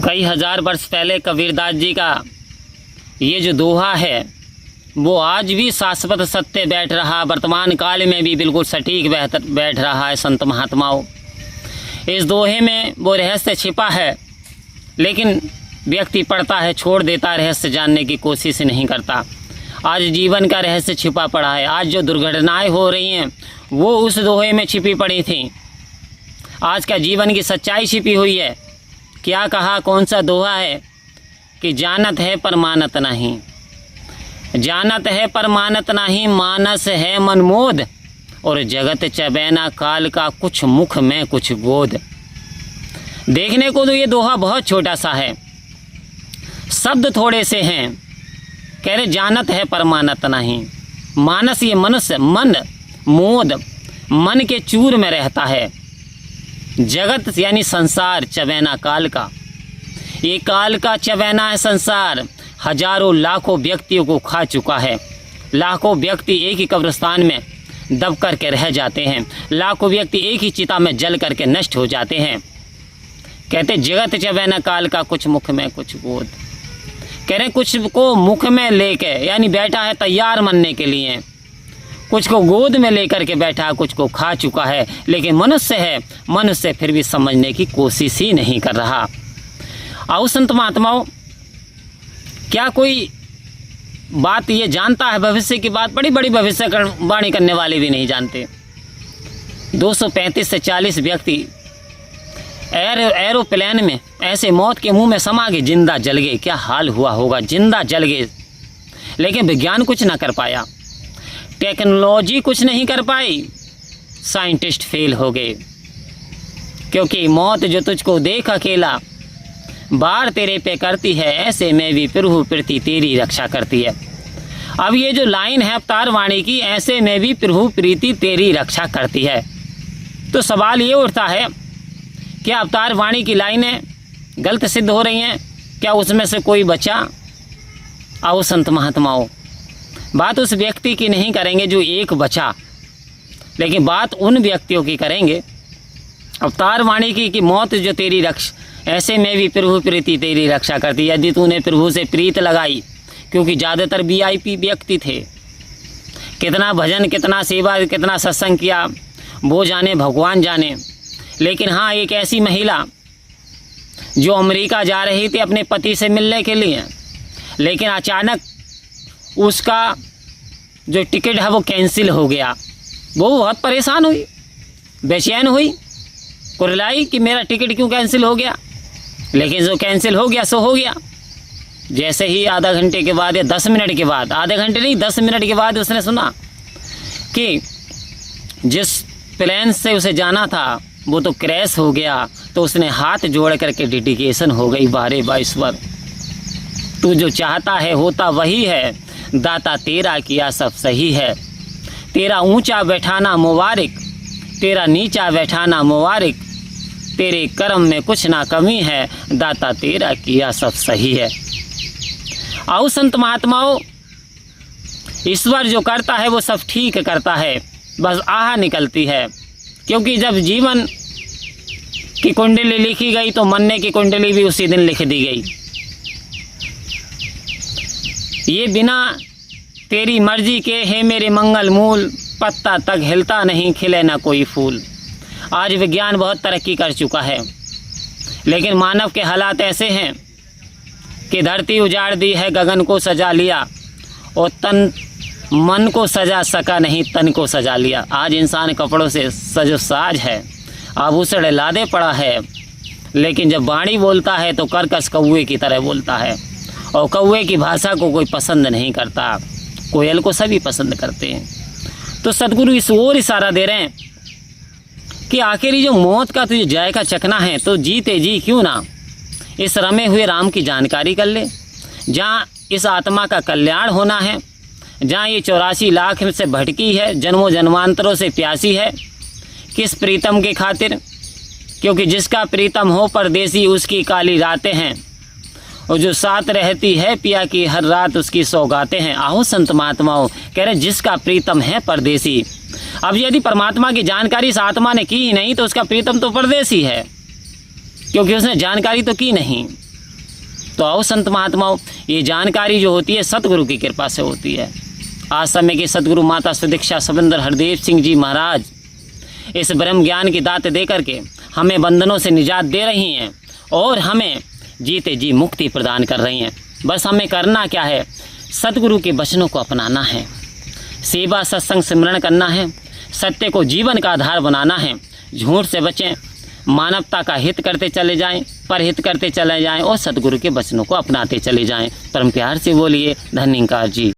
कई हजार वर्ष पहले कबीरदास जी का ये जो दोहा है वो आज भी शाश्वत सत्य बैठ रहा, वर्तमान काल में भी बिल्कुल सटीक बैठ रहा है। संत महात्माओं, इस दोहे में वो रहस्य छिपा है, लेकिन व्यक्ति पढ़ता है, छोड़ देता, रहस्य जानने की कोशिश नहीं करता। आज जीवन का रहस्य छिपा पड़ा है। आज जो दुर्घटनाएं हो रही हैं वो उस दोहे में छिपी पड़ी थी। आज का जीवन की सच्चाई छिपी हुई है। क्या कहा, कौन सा दोहा है कि जानत है पर मानत नहीं, जानत है पर मानत नहीं, मानस है मनमोद, और जगत चबैना काल का, कुछ मुख में कुछ गोद। देखने को तो ये दोहा बहुत छोटा सा है, शब्द थोड़े से हैं। कह रहे जानत है पर मानत नहीं। मानस ये मनुष्य, मन, मोद, मन के चूर में रहता है। जगत यानी संसार, चबैना काल का, ये काल का चबैना है संसार। हजारों लाखों व्यक्तियों को खा चुका है। लाखों व्यक्ति एक ही कब्रिस्तान में दब करके रह जाते हैं। लाखों व्यक्ति एक ही चिता में जल करके नष्ट हो जाते हैं। कहते जगत चबैना काल का, कुछ मुख में कुछ गोद। कह रहे कुछ को मुख में लेके यानी बैठा है तैयार मरने के लिए, कुछ को गोद में लेकर के बैठा, कुछ को खा चुका है। लेकिन मनुष्य है, मनुष्य फिर भी समझने की कोशिश ही नहीं कर रहा। आओ संत महात्माओं, क्या कोई बात ये जानता है भविष्य की बात? बड़ी बड़ी भविष्यवाणी करने वाले भी नहीं जानते। 235 से 40 व्यक्ति एरोप्लेन में ऐसे मौत के मुंह में समा गए, जिंदा जल गए। क्या हाल हुआ होगा, जिंदा जल गए। लेकिन विज्ञान कुछ ना कर पाया, टेक्नोलॉजी कुछ नहीं कर पाई, साइंटिस्ट फेल हो गए। क्योंकि मौत जो तुझको देख अकेला, बार तेरे पे करती है, ऐसे में भी प्रभु प्रीति तेरी रक्षा करती है। अब ये जो लाइन है अवतार वाणी की, ऐसे में भी प्रभु प्रीति तेरी रक्षा करती है, तो सवाल ये उठता है क्या अवतार वाणी की लाइनें गलत सिद्ध हो रही हैं? क्या उसमें से कोई बचा? आओ संत महात्माओं, बात उस व्यक्ति की नहीं करेंगे जो एक बचा, लेकिन बात उन व्यक्तियों की करेंगे अवतार वाणी की कि मौत जो तेरी ऐसे में भी प्रभु प्रीति तेरी रक्षा करती। यदि तूने प्रभु से प्रीत लगाई, क्योंकि ज़्यादातर VIP व्यक्ति थे, कितना भजन, कितना सेवा, कितना सत्संग किया वो जाने, भगवान जाने। लेकिन हाँ, एक ऐसी महिला जो अमेरिका जा रही थी अपने पति से मिलने के लिए, लेकिन अचानक उसका जो टिकट है वो कैंसिल हो गया। वो बहुत परेशान हुई, बेचैन हुई, कुरलाई कि मेरा टिकट क्यों कैंसिल हो गया। लेकिन जो कैंसिल हो गया सो हो गया। जैसे ही आधा घंटे के बाद या 10 मिनट के बाद, आधे घंटे नहीं 10 मिनट के बाद उसने सुना कि जिस प्लेन से उसे जाना था वो तो क्रैश हो गया, तो उसने हाथ जोड़ करके डेडिकेशन हो गई, बारे बाईश्वर तू जो चाहता है होता वही है, दाता तेरा किया सब सही है। तेरा ऊंचा बैठाना मुबारक, तेरा नीचा बैठाना मुबारक, तेरे कर्म में कुछ ना कमी है, दाता तेरा किया सब सही है। आओ संत महात्माओं, ईश्वर जो करता है वो सब ठीक करता है, बस आह निकलती है। क्योंकि जब जीवन की कुंडली लिखी गई तो मरने की कुंडली भी उसी दिन लिख दी गई। ये बिना तेरी मर्जी के है मेरे मंगल मूल, पत्ता तक हिलता नहीं, खिले ना कोई फूल। आज विज्ञान बहुत तरक्की कर चुका है, लेकिन मानव के हालात ऐसे हैं कि धरती उजाड़ दी है, गगन को सजा लिया, और मन को सजा सका नहीं, तन को सजा लिया। आज इंसान कपड़ों से सजो साज है, आभूषण लादे पड़ा है, लेकिन जब वाणी बोलता है तो कर्कश कौवे की तरह बोलता है, और कौवे की भाषा को कोई पसंद नहीं करता, कोयल को सभी पसंद करते हैं। तो सदगुरु इस ओर इशारा दे रहे हैं कि आखिर जो मौत का तुझे जायका चखना है तो जीते जी क्यों ना इस रमे हुए राम की जानकारी कर ले। जहाँ इस आत्मा का कल्याण होना है, जहाँ ये 84 लाख से भटकी है, जन्मों जन्मांतरों से प्यासी है, किस प्रीतम के खातिर? क्योंकि जिसका प्रीतम हो परदेसी उसकी काली रातें हैं, और जो साथ रहती है पिया की हर रात उसकी सौगातें हैं। आओ संत महात्माओं, कह रहे जिसका प्रीतम है परदेसी। अब यदि परमात्मा की जानकारी इस आत्मा ने की ही नहीं तो उसका प्रीतम तो परदेसी है, क्योंकि उसने जानकारी तो की नहीं। तो आओ संत महात्माओं, ये जानकारी जो होती है सतगुरु की कृपा से होती है। आज समय के सतगुरु माता सुदीक्षा सविंदर हरदेव सिंह जी महाराज इस ब्रह्म ज्ञान की दात दे करके हमें बंधनों से निजात दे रही हैं और हमें जीते जी मुक्ति प्रदान कर रही हैं। बस हमें करना क्या है, सतगुरु के वचनों को अपनाना है, सेवा सत्संग सिमरण करना है, सत्य को जीवन का आधार बनाना है, झूठ से बचें, मानवता का हित करते चले जाएं, परहित करते चले जाएं और सतगुरु के वचनों को अपनाते चले जाएं। परम प्यार से बोलिए धन्यवाद जी।